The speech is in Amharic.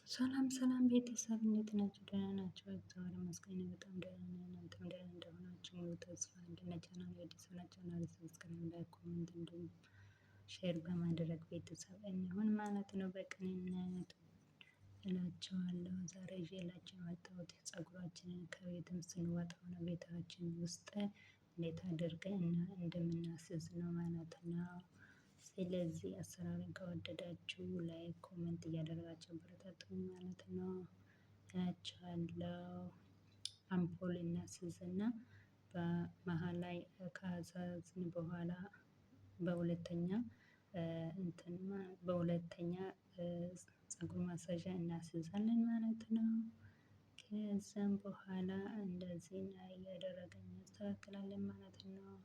ሰላም ሰላም ቤተሰብ እንዴት ናችሁ? ደህና ናችሁ? እግዚአብሔር ይመስገን በጣም ደህና ነኝ። እናንተም ደህና እንደሆናችሁ ሙሉ ተስፋ አለኝ። ለቻናሌ አዲስ ናችሁ ሰብስክራይብ፣ ላይክ፣ ኮሜንት እንዲሁም ሼር በማድረግ ቤተሰብ እንሁን ማለት ነው። በቅንነት እላቸዋለሁ። ዛሬ ይዤላችሁ የመጣሁት ፀጉራችንን ከቤትም ስንወጣ ነው ቤታችን ውስጥ እንዴት አድርገን እንደምናስዝ ነው ማለት ነው። ስለዚህ አሰራሩን ከወደዳችሁ ላይክ ኮሜንት እያደረጋችሁ አበረታቱኝ ማለት ነው እላችኋለሁ። አምፖል እናስይዝና በመሃል ላይ ካስያዝን በኋላ በሁለተኛ ፀጉር ማስያዣ እናስይዛለን ማለት ነው። ከዛም በኋላ እንደዚህ እያደረግን እናስተካክላለን ማለት ነው።